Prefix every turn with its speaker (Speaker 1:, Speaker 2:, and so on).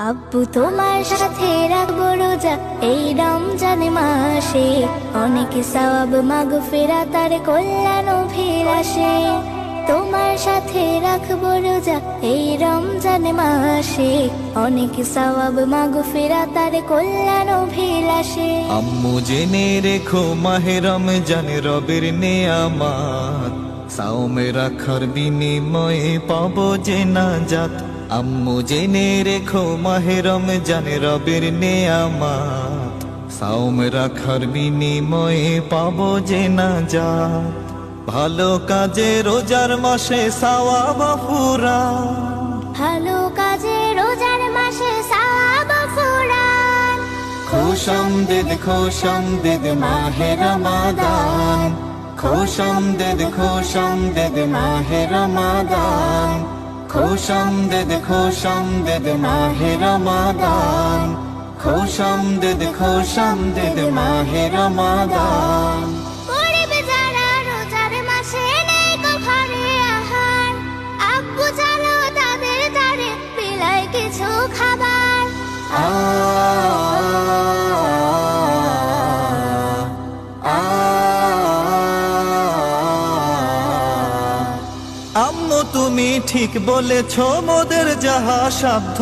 Speaker 1: আব্বু তোমার সাথে রাখবো রোজা এই রমজান মাসে, অনেক সওয়াব মাগফিরাত আর কল্যাণ অভিলাষে। তোমার সাথে রাখবো রোজা এই রমজান মাসে, অনেক সওয়াব মাগফিরাত আর কল্যাণ অভিলাষে।
Speaker 2: আম্মু জেনে রেখো মাহে রমজান রবের নেয়ামত, সাওমে রাখার বিনিময়ে পাবো যে নাজাত। আম্মু জেনে রেখো মাহে রমজান রবের নেয়ামত, সাওমে রাখার বিনিময়ে পাবো যে নাজাত। ভালো কাজে রোজার মাসে সওয়াব ফুরান,
Speaker 1: ভালো কাজে রোজার মাসে সওয়াব ফুরান।
Speaker 2: খুশামদিদ খুশামদিদ মাহে রমাদান, খুশামদিদ খুশামদিদ মাহে রমাদান, খুশামদিদ খুশামদিদ মাহে রমাদান, খুশামদিদ খুশামদিদ মাহে রমাদান।
Speaker 1: গরিব যারা রোজার মাসে নেই কো ঘরে আহার, আব্বু জানো তাদের দ্বারে বিলায় কিছু খাবার।
Speaker 2: আম্মু তুমি ঠিক বলেছ, মোদের যাহা সাধ্য